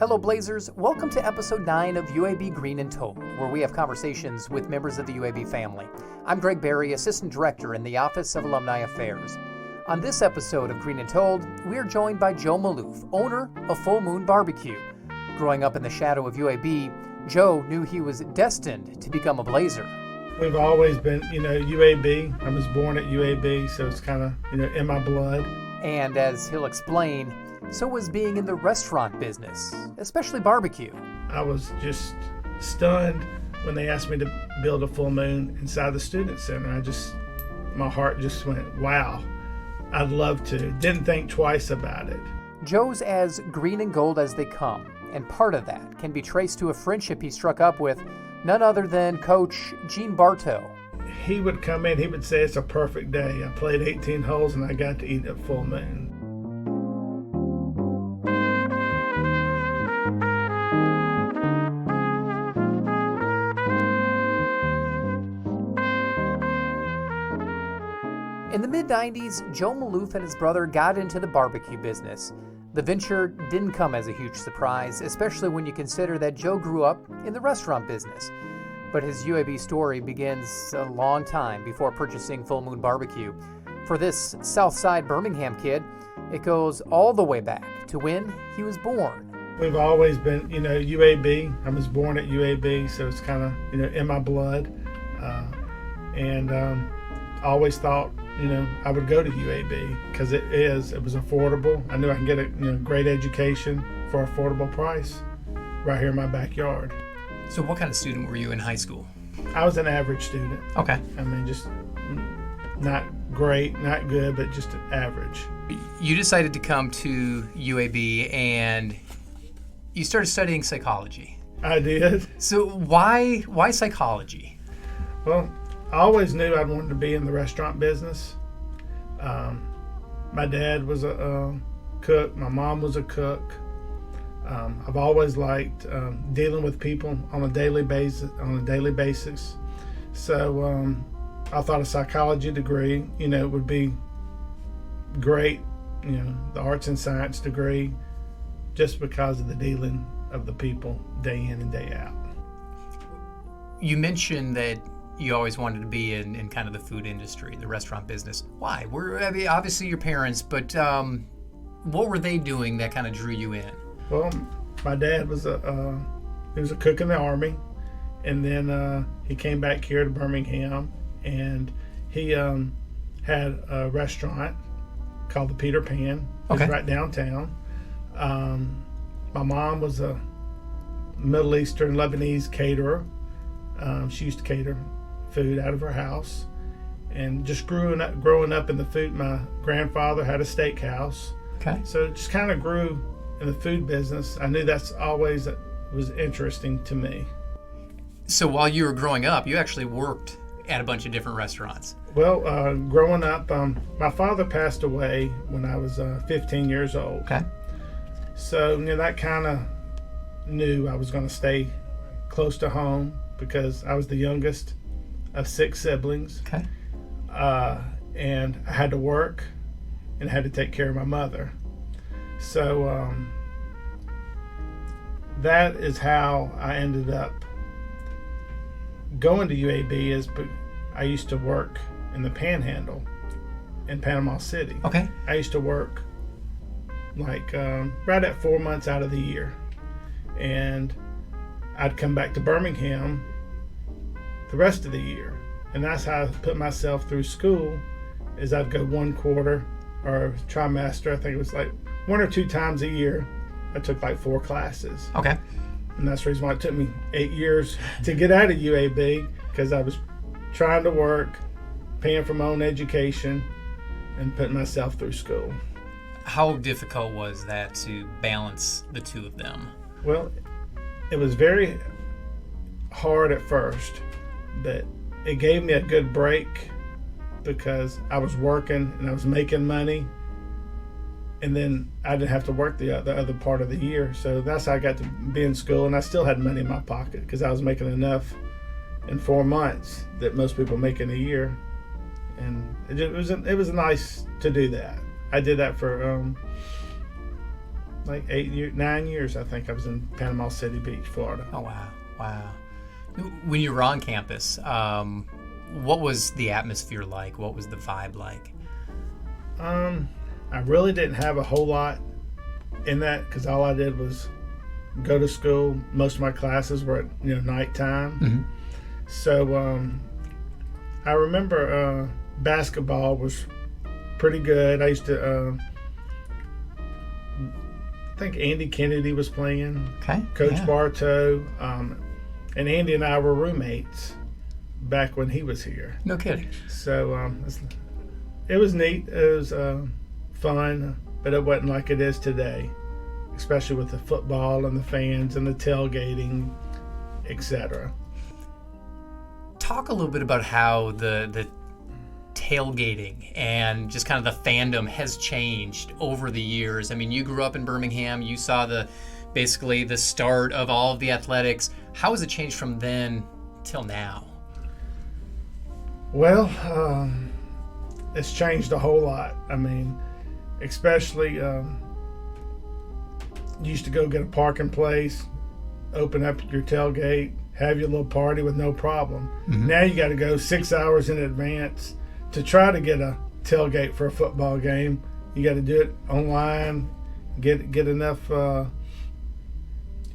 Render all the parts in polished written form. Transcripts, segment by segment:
Hello Blazers, welcome to episode 9 of UAB Green and Told, where we have conversations with members of the UAB family. I'm Greg Berry, Assistant Director in the Office of Alumni Affairs. On this episode of Green and Told, we are joined by Joe Maluff, owner of Moon BBQ. Growing up in the shadow of UAB, Joe knew he was destined to become a Blazer. We've always been, UAB. I was born at UAB, so it's kind of, in my blood. And as he'll explain, so was being in the restaurant business, especially barbecue. I was just stunned when they asked me to build a full moon inside the student center. My heart just went, wow, I'd love to. Didn't think twice about it. Joe's as green and gold as they come, and part of that can be traced to a friendship he struck up with none other than Coach Gene Bartow. He would come in, he would say it's a perfect day. I played 18 holes and I got to eat at full moon. In the mid-90s, Joe Maluff and his brother got into the barbecue business. The venture didn't come as a huge surprise, especially when you consider that Joe grew up in the restaurant business. But his UAB story begins a long time before purchasing Full Moon BBQ. For this Southside Birmingham kid, it goes all the way back to when he was born. We've always been, UAB. I was born at UAB, so it's kind of, in my blood. I always thought, I would go to UAB because it was affordable. I knew I can get a great education for an affordable price right here in my backyard. So what kind of student were you in high school? I was an average student. Okay. I mean, just not great, not good, but just average. You decided to come to UAB and you started studying psychology. I did. So why psychology? Well, I always knew I wanted to be in the restaurant business. My dad was a cook. My mom was a cook. I've always liked dealing with people on a daily basis. So I thought a psychology degree, would be great. The arts and science degree, just because of the dealing of the people day in and day out. You mentioned that you always wanted to be in kind of the food industry, the restaurant business. Why? Obviously your parents, but what were they doing that kind of drew you in? Well, my dad was a cook in the Army, and then he came back here to Birmingham, and he had a restaurant called the Peter Pan. It was right downtown. My mom was a Middle Eastern Lebanese caterer. She used to cater food out of her house, and just growing up in the food. My grandfather had a steakhouse. Okay. So it just kind of grew in the food business. I knew that's always was interesting to me. So while you were growing up, you actually worked at a bunch of different restaurants. Well, growing up, my father passed away when I was 15 years old. Okay. So that kind of knew I was going to stay close to home because I was the youngest of 6 siblings. Okay. And I had to work and had to take care of my mother. So that is how I ended up going to UAB. I used to work in the Panhandle in Panama City. Okay. I used to work like right at 4 months out of the year, and I'd come back to Birmingham the rest of the year, and that's how I put myself through school. Is I'd go 1 quarter or trimester. I think it was like 1 or 2 times a year. I took like 4 classes. Okay. And that's the reason why it took me 8 years to get out of UAB, because I was trying to work, paying for my own education, and putting myself through school. How difficult was that to balance the two of them? Well, it was very hard at first, but it gave me a good break because I was working and I was making money, and then I didn't have to work the other part of the year. So that's how I got to be in school, and I still had money in my pocket because I was making enough in 4 months that most people make in a year. And it was nice to do that. I did that for like 9 years, I think I was in Panama City Beach, Florida. Oh, wow. When you were on campus, what was the atmosphere like? What was the vibe like? I really didn't have a whole lot in that because all I did was go to school. Most of my classes were at nighttime. Mm-hmm. So I remember basketball was pretty good. I used to I think Andy Kennedy was playing. Okay. Coach Bartow. And Andy and I were roommates back when he was here. No kidding. So it was neat. It was fun, but it wasn't like it is today, especially with the football and the fans and the tailgating, etc. Talk a little bit about how the tailgating and just kind of the fandom has changed over the years. I mean, you grew up in Birmingham. You saw basically the start of all of the athletics. How has it changed from then till now? Well, it's changed a whole lot. I mean, especially you used to go get a parking place, open up your tailgate, have your little party with no problem. Mm-hmm. Now you got to go 6 hours in advance to try to get a tailgate for a football game. You got to do it online, get enough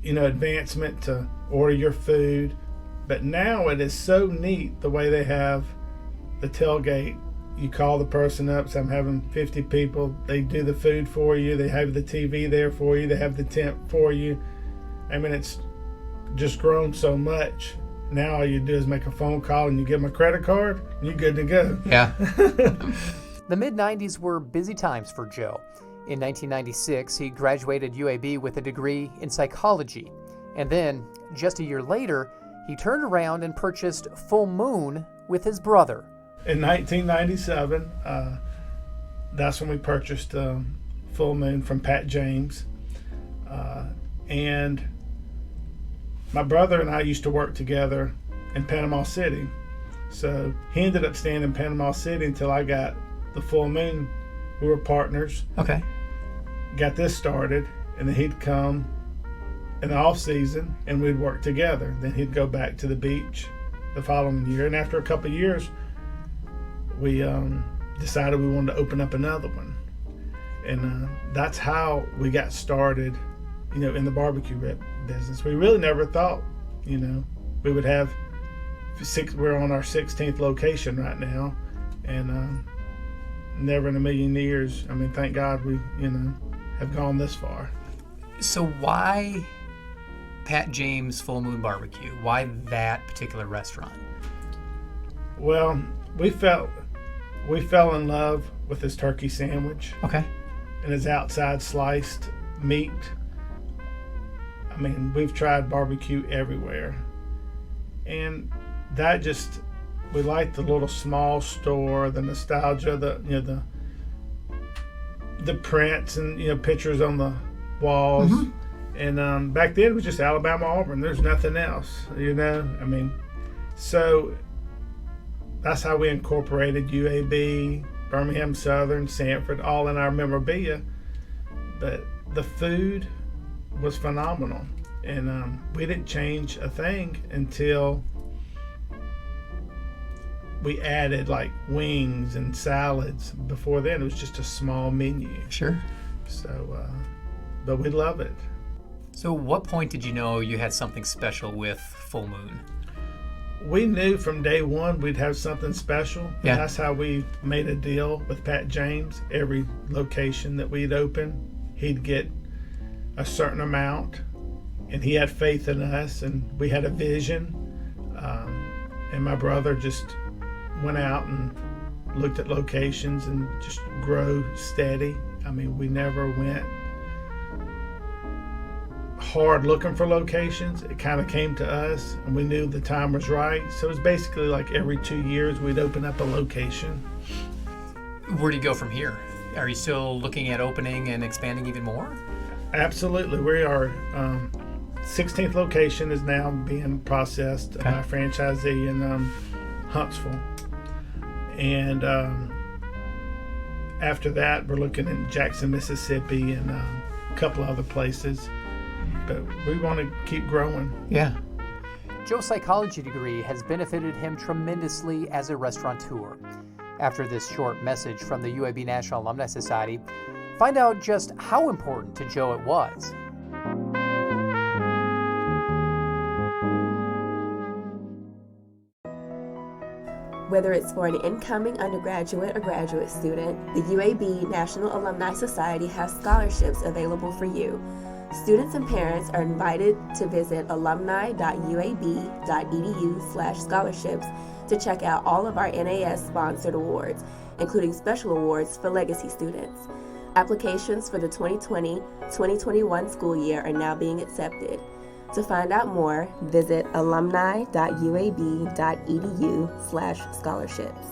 advancement to order your food. But now it is so neat the way they have the tailgate. You call the person up, say I'm having 50 people. They do the food for you. They have the TV there for you. They have the tent for you. I mean, it's just grown so much. Now all you do is make a phone call and you give them a credit card, and you're good to go. Yeah. The mid-90s were busy times for Joe. In 1996, he graduated UAB with a degree in psychology. And then, just a year later, he turned around and purchased Full Moon with his brother. In 1997, that's when we purchased Full Moon from Pat James. And my brother and I used to work together in Panama City. So he ended up staying in Panama City until I got the Full Moon. We were partners. Okay. Got this started, and then he'd come in the off season and we'd work together. Then he'd go back to the beach the following year. And after a couple of years, we decided we wanted to open up another one. And that's how we got started, in the barbecue business. We really never thought, we would have we're on our 16th location right now. And never in a million years, I mean, thank God we, have gone this far. So why Pat James Full Moon Barbecue? Why that particular restaurant? Well, we fell in love with his turkey sandwich. Okay. And his outside sliced meat. I mean, we've tried barbecue everywhere. And that just, we like the little small store, the nostalgia, the prints and pictures on the walls. Mm-hmm. And back then it was just Alabama, Auburn. There's nothing else, I mean, so that's how we incorporated UAB, Birmingham Southern, Sanford, all in our memorabilia. But the food was phenomenal, and we didn't change a thing until we added like wings and salads. Before then, it was just a small menu. Sure. So, but we love it. So what point did you know you had something special with Full Moon? We knew from day one we'd have something special. Yeah. That's how we made a deal with Pat James. Every location that we'd open, he'd get a certain amount, and he had faith in us, and we had a vision. And my brother just went out and looked at locations and just grow steady. I mean, we never went hard looking for locations. It kind of came to us, and we knew the time was right. So it was basically like every 2 years we'd open up a location. Where do you go from here? Are you still looking at opening and expanding even more? Absolutely. We are 16th location is now being processed by a franchisee in Huntsville. And after that, we're looking in Jackson, Mississippi, and a couple other places, but we want to keep growing. Yeah. Joe's psychology degree has benefited him tremendously as a restaurateur. After this short message from the UAB National Alumni Society, find out just how important to Joe it was. Whether it's for an incoming undergraduate or graduate student, the UAB National Alumni Society has scholarships available for you. Students and parents are invited to visit alumni.uab.edu/scholarships to check out all of our NAS-sponsored awards, including special awards for legacy students. Applications for the 2020-2021 school year are now being accepted. To find out more, visit alumni.uab.edu/scholarships.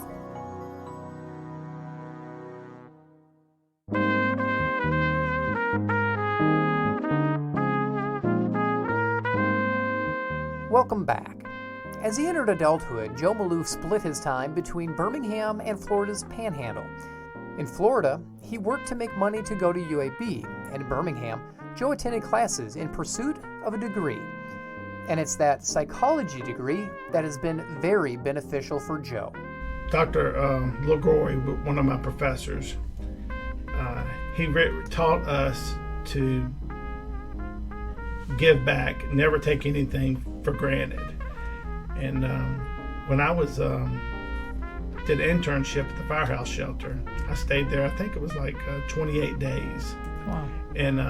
Welcome back. As he entered adulthood, Joe Maluff split his time between Birmingham and Florida's Panhandle. In Florida, he worked to make money to go to UAB, and in Birmingham, Joe attended classes in pursuit of a degree. And it's that psychology degree that has been very beneficial for Joe. Dr. LaGroy, one of my professors, he taught us to give back, never take anything for granted. And when I was did an internship at the firehouse shelter, I stayed there. I think it was like 28 days. Wow. And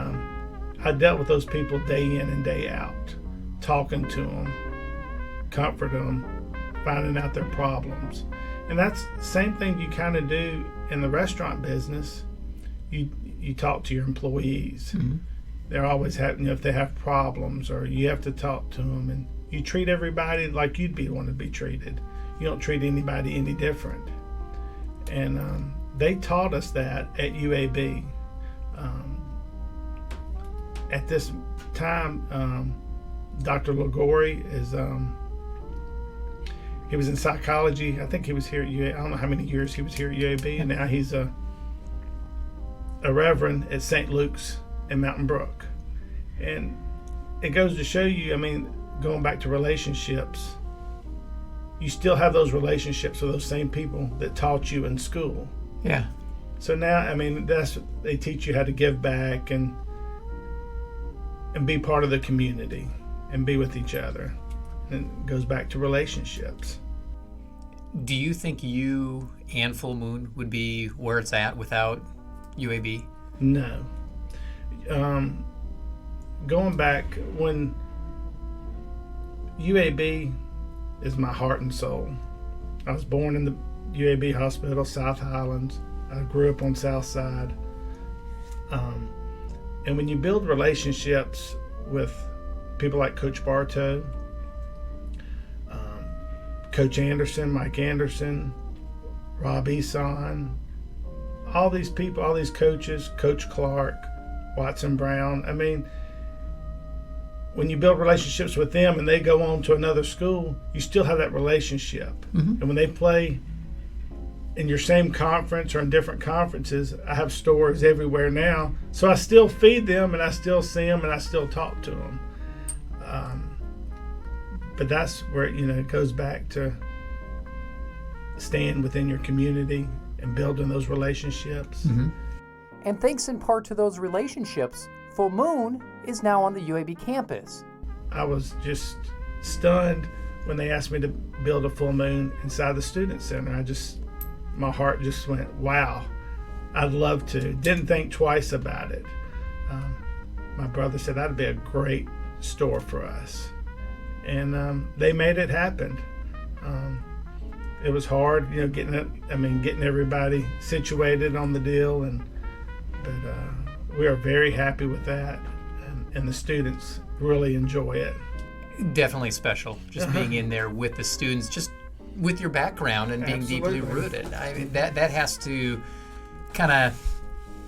I dealt with those people day in and day out, talking to them, comforting them, finding out their problems. And that's the same thing you kind of do in the restaurant business. You talk to your employees. Mm-hmm. They're always having, if they have problems, or you have to talk to them, and you treat everybody like you'd be wanting to be treated. You don't treat anybody any different. And they taught us that at UAB. At this time, Dr. Lagori is, he was in psychology. I think he was here at UAB. I don't know how many years he was here at UAB, and now he's a reverend at St. Luke's in Mountain Brook. And it goes to show you, I mean, going back to relationships, you still have those relationships with those same people that taught you in school. Yeah. So now, I mean, they teach you how to give back and be part of the community and be with each other. And it goes back to relationships. Do you think you and Full Moon would be where it's at without UAB? No. Going back, when UAB is my heart and soul. I was born in the UAB hospital, South Highlands. I grew up on South Side. And when you build relationships with people like Coach Bartow, Coach Anderson, Mike Anderson, Rob Eson, all these people, all these coaches, Coach Clark, Watson Brown. I mean, when you build relationships with them and they go on to another school, you still have that relationship. Mm-hmm. And when they play in your same conference or in different conferences, I have stores everywhere now. So I still feed them, and I still see them, and I still talk to them. But that's where, it goes back to staying within your community and building those relationships. Mm-hmm. And thanks in part to those relationships, Full Moon is now on the UAB campus. I was just stunned when they asked me to build a Full Moon inside the Student Center. My heart just went, wow, I'd love to. Didn't think twice about it. My brother said that'd be a great store for us. And they made it happen. It was hard, getting everybody situated on the deal, but we are very happy with that, and the students really enjoy it. Definitely special, just being in there with the students, just with your background and being Absolutely. deeply rooted. I mean, that has to kind of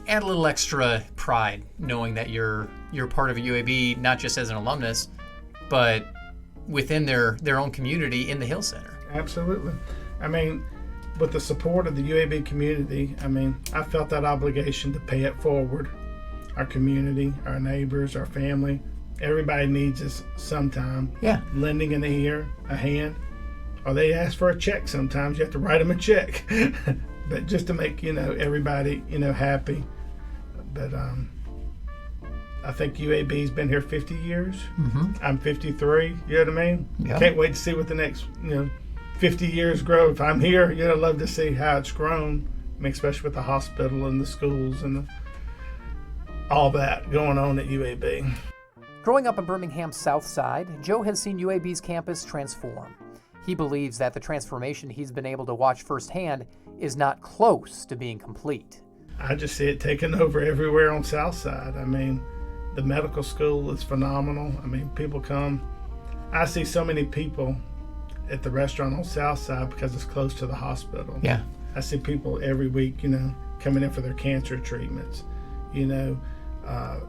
add a little extra pride, knowing that you're part of a UAB, not just as an alumnus, but within their own community in the Hill Center. Absolutely. I mean, with the support of the UAB community, I felt that obligation to pay it forward. I our community, our neighbors, our family. Everybody needs us sometime. Yeah. Lending an ear, a hand, or they ask for a check sometimes. You have to write them a check. But just to make, everybody, happy. But I think UAB's been here 50 years. Mm-hmm. I'm 53, you know what I mean? Yeah. Can't wait to see what the next, 50 years grow. If I'm here, I'd love to see how it's grown. I mean, especially with the hospital and the schools and all that going on at UAB. Growing up on Birmingham's South Side, Joe has seen UAB's campus transform. He believes that the transformation he's been able to watch firsthand is not close to being complete. I just see it taking over everywhere on South Side. I mean, the medical school is phenomenal. I mean, people come. I see so many people at the restaurant on South Side because it's close to the hospital. Yeah. I see people every week, coming in for their cancer treatments,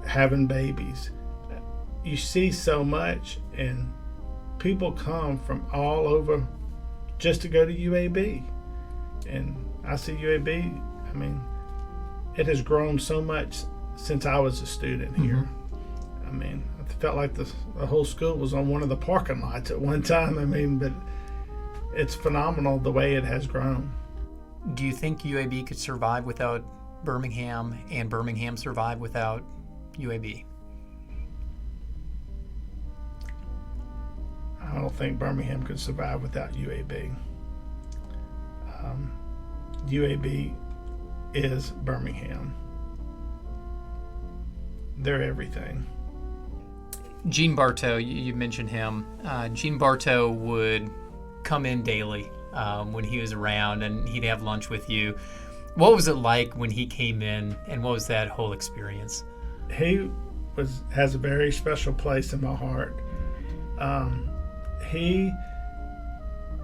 having babies. You see so much, and people come from all over just to go to UAB. And I see UAB, I mean, it has grown so much since I was a student here. Mm-hmm. I mean, I felt like the whole school was on one of the parking lots at one time. I mean, but it's phenomenal the way it has grown. Do you think UAB could survive without Birmingham and Birmingham survive without UAB? I don't think Birmingham could survive without UAB. UAB is Birmingham. They're everything. Gene Bartow, you mentioned him. Gene Bartow would come in daily when he was around, and he'd have lunch with you. What was it like when he came in, and what was that whole experience? He has a very special place in my heart. He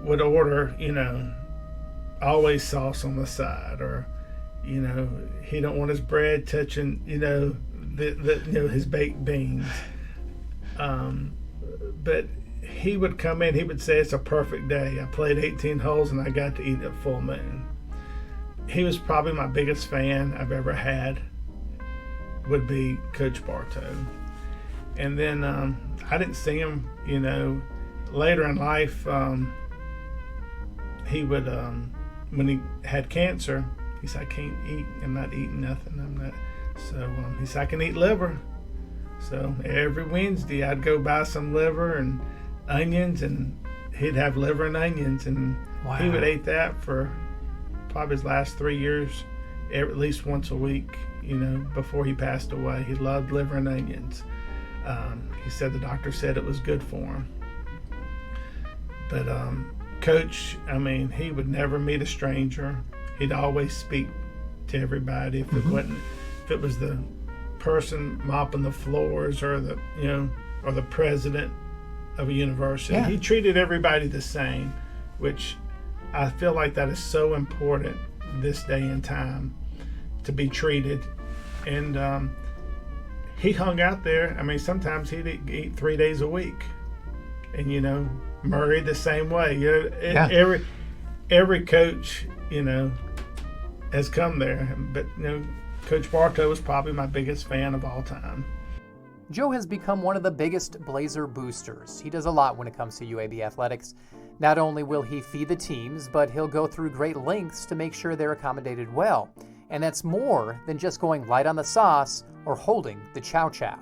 would order, always sauce on the side, or, he don't want his bread touching, his baked beans. But he would come in, he would say it's a perfect day. I played 18 holes and I got to eat at full moon. He was probably my biggest fan I've ever had, would be Coach Bartow. And then I didn't see him, later in life. He would, when he had cancer, he said, I can't eat, I'm not eating nothing. So he said, I can eat liver. So every Wednesday I'd go buy some liver and onions, and he'd have liver and onions, and wow. He would eat that for probably his last 3 years, at least once a week, before he passed away. He loved liver and onions. He said the doctor said it was good for him. But Coach, he would never meet a stranger. He'd always speak to everybody. If it was the person mopping the floors, or the president of a university, yeah. He treated everybody the same, which I feel like that is so important this day and time, to be treated. And he hung out there. Sometimes he'd eat 3 days a week, and Murray the same way. Yeah. Every coach has come there, but Coach Bartow was probably my biggest fan of all time. Joe has become one of the biggest Blazer boosters. He does a lot when it comes to UAB athletics. Not only will he feed the teams, but he'll go through great lengths to make sure they're accommodated well. And that's more than just going light on the sauce or holding the chow chow.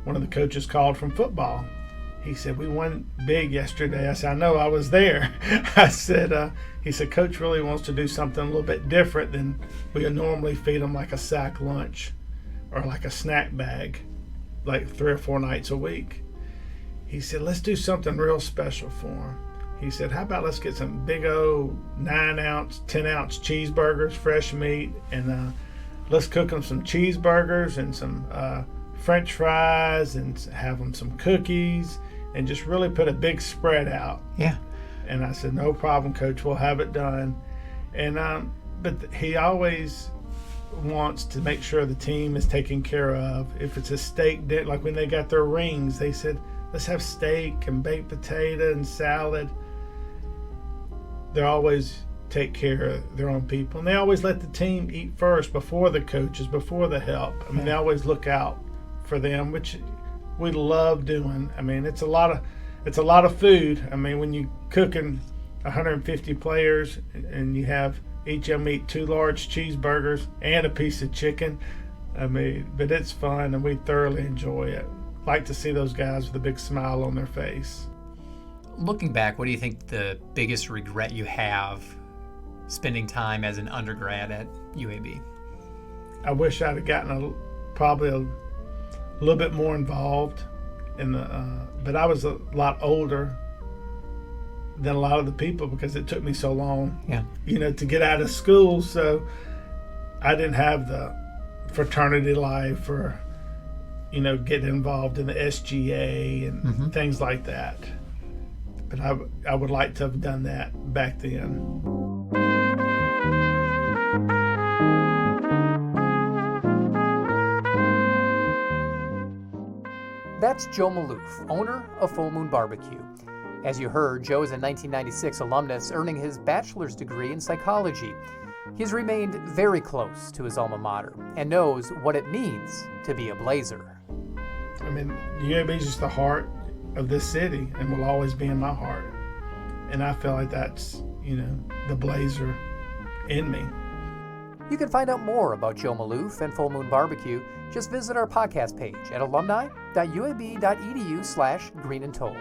One of the coaches called from football. He said, we won big yesterday. I said, I know, I was there. He said, Coach really wants to do something a little bit different than we normally feed them, like a sack lunch or like a snack bag, like 3 or 4 nights a week. He said, let's do something real special for them. He said, how about let's get some big old 9-ounce, 10-ounce cheeseburgers, fresh meat, and let's cook them some cheeseburgers and some French fries, and have them some cookies, and just really put a big spread out. Yeah. And I said, no problem, Coach, we'll have it done. And but he always wants to make sure the team is taken care of. If it's a steak dinner, like when they got their rings, they said, let's have steak and baked potato and salad. They're always take care of their own people. And they always let the team eat first before the coaches, before the help. I mean, they always look out for them, which we love doing. I mean, it's a lot of food. I mean, when you cooking 150 players and you have each of them eat 2 large cheeseburgers and a piece of chicken, I mean, but it's fun and we thoroughly enjoy it. Like to see those guys with a big smile on their face. Looking back, what do you think the biggest regret you have spending time as an undergrad at UAB? I wish I'd have gotten probably a little bit more involved but I was a lot older than a lot of the people because it took me so long, to get out of school. So I didn't have the fraternity life or, get involved in the SGA and things like that. But I would like to have done that back then. That's Joe Maluff, owner of Full Moon BBQ. As you heard, Joe is a 1996 alumnus earning his bachelor's degree in psychology. He's remained very close to his alma mater and knows what it means to be a Blazer. I mean, UAB is just the heart of this city and will always be in my heart. And I feel like that's, the Blazer in me. You can find out more about Joe Maluff and Full Moon BBQ. Just visit our podcast page at alumni.uab.edu/Green and Told.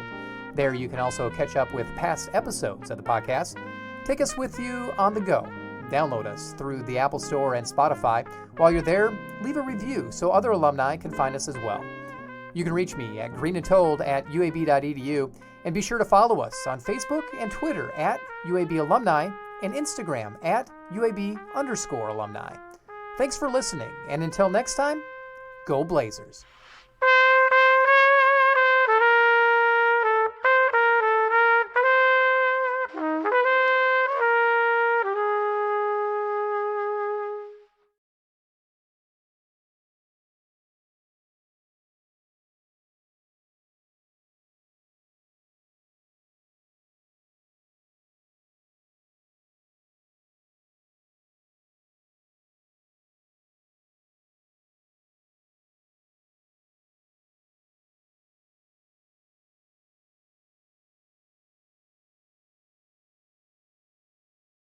There you can also catch up with past episodes of the podcast. Take us with you on the go. Download us through the Apple Store and Spotify. While you're there, leave a review so other alumni can find us as well. You can reach me at greenandtold@uab.edu, and be sure to follow us on Facebook and Twitter at UAB Alumni and Instagram at UAB_alumni. Thanks for listening, and until next time, go Blazers.